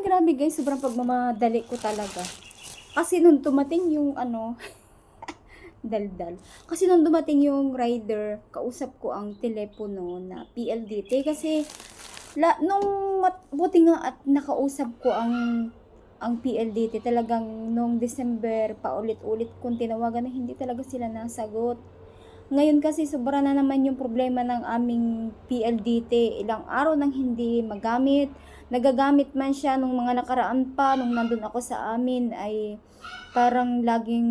grabe guys, sobrang pagmamadali ko talaga. Kasi nung dumating yung daldal. Kasi nung dumating yung rider, kausap ko ang telepono na PLDT kasi buti nga at nakausap ko ang PLDT, talagang nung December pa ulit-ulit kung tinawagan na hindi talaga sila nasagot. Ngayon kasi sobra na naman yung problema ng aming PLDT. Ilang araw nang hindi magamit. Nagagamit man siya nung mga nakaraan pa, nung nandun ako sa amin ay parang laging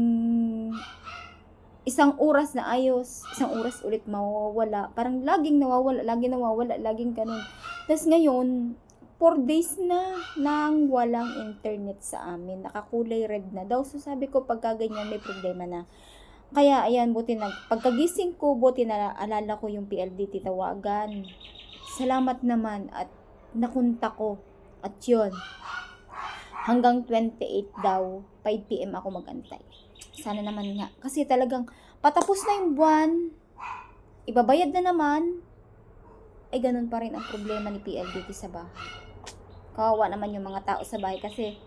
isang oras na ayos, isang oras ulit mawawala. Parang laging nawawala, laging ganun. Tapos ngayon, 4 days na nang walang internet sa amin. Nakakulay red na daw. So sabi ko pagka ganyan may problema na. Kaya ayan, pagkagising ko, buti na alala ko yung PLDT tawagan. Salamat naman at nakunta ko. At yun, hanggang 28 daw, 5 PM ako magantay. Sana naman nga. Kasi talagang patapos na yung buwan, ibabayad na naman, ay ganun pa rin ang problema ni PLDT sa bahay. Kawawa naman yung mga tao sa bahay kasi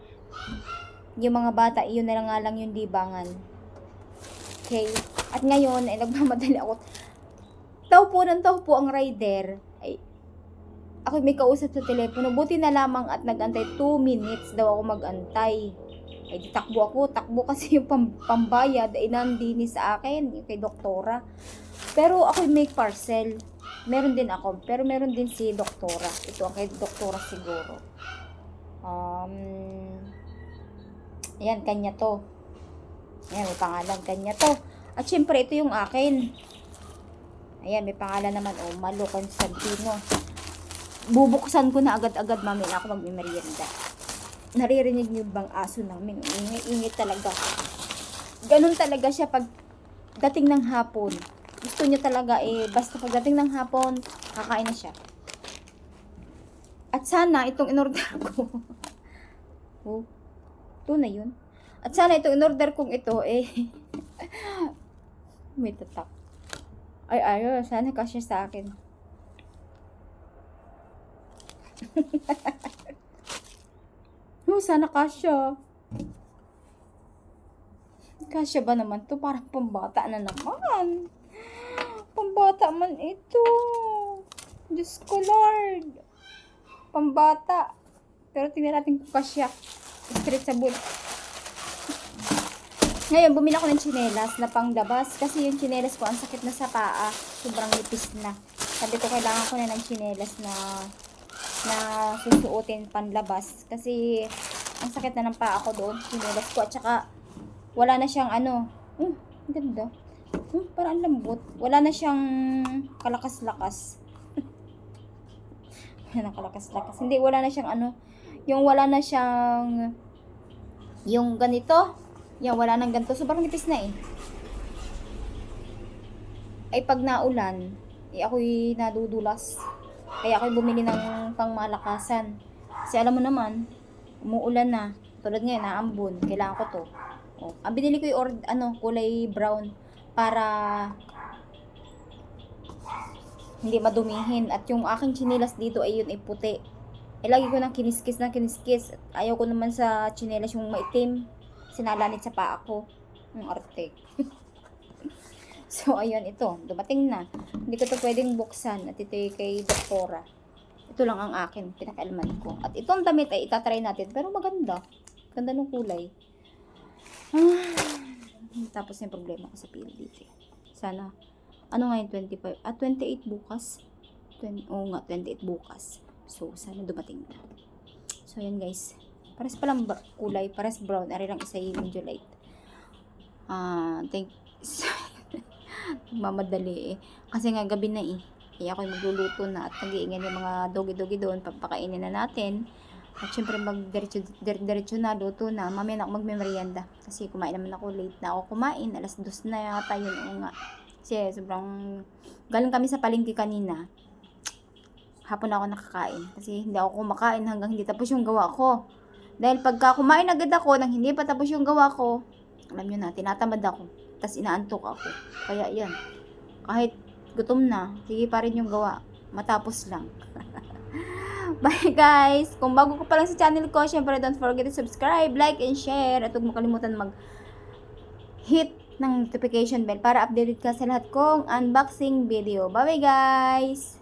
yung mga bata, yun na nga lang yung libangan. Okay? At ngayon, ay nagmamadali ako. Tao po ang rider. Ay, ako may kausap sa telepono. Buti na lamang at nagantay 2 minutes daw ako magantay. Ay, di takbo kasi yung pambayad ay nandini sa akin, yung kay doktora. Pero ako may parcel. Meron din ako, pero meron din si doktora. Ito ang kay doktora siguro. Ayan, kanya to. Ayan, may pangalan, kanya to. At syempre, ito yung akin. Ayan, may pangalan naman, Malo Constantino. Bubuksan ko na agad-agad, mamaya ako magmimerienda. Naririnig niyo bang aso namin? Ingay talaga. Ganun talaga siya pag dating ng hapon. Gusto niya talaga basta pagdating ng hapon, kakain na siya. At sana itong inorder ko. Oh, ito na yun. At sana itong inorder kong ito may tatak. Ay, sana kasya sa akin. Sana kasya. Kasya ba naman to? Parang pambata na naman. Pambata man ito. Diyos ko Lord. Pambata. Pero tingnan natin kung kasya. Stretchable. Ngayon, bumili ako ng tsinelas na panglabas. Kasi yung tsinelas ko, ang sakit na sa paa. Sobrang nipis na. Sabi ko, kailangan ko na ng tsinelas na susuotin panlabas. Kasi, ang sakit na ng paa ko doon. Tsinelas ko. At saka, wala na siyang ganda. Parang lambot. Wala na siyang kalakas-lakas. Wala na kalakas-lakas. Hindi, wala na siyang yung wala na siyang yung ganito. Yan, wala nang ganito. Sobrang nipis na Ay, pag naulan, ako'y nadudulas. Kaya ako'y bumili ng pangmalakasan. Kasi alam mo naman, umuulan na. Tulad ngayon, naambon. Kailangan ko to. Oh, ang binili ko yung kulay brown para hindi madumihin. At yung aking chinilas dito ay yun ay puti. Lagi ko nang kiniskis. Ayaw ko naman sa chinelas yung maitim. Sinalanit sa paa ko. Ang arte. So, ayun, ito. Dumating na. Hindi ko to pwedeng buksan. At ito kay doktora. Ito lang ang akin. Pinakailaman ko. At itong damit ay itatry natin. Pero maganda. Ganda ng kulay. Tapos yung problema ko sa PLDT. Sana. Ano nga yung 25? 28 bukas. Oo nga, 28 bukas. So, sana dumating na. So, yan guys. Pares palang kulay. Pares brown. Ari lang isa yung July. Thanks. Mamadali Kasi nga gabi na Kaya ako magluluto na at nag-iingay yung mga dogi-dogi doon. Papakainin na natin. At syempre magdiretso na, luto na. Mamaya na ako magmemerienda. Kasi kumain naman ako, late na ako kumain. Alas 2 na yata yun. Oo nga. Kasi sobrang galing kami sa palengke kanina. Hapon ako nakakain. Kasi hindi ako kumakain hanggang hindi tapos yung gawa ko. Dahil pagka kumain agad ako nang hindi pa tapos yung gawa ko, alam nyo na, tinatamad ako. Tapos inaantok ako. Kaya yan. Kahit gutom na, sige pa rin yung gawa. Matapos lang. Bye guys! Kung bago ka pa lang sa channel ko, syempre don't forget to subscribe, like, and share. At huwag mo kalimutan mag-hit ng notification bell para updated ka sa lahat kong unboxing video. Bye guys!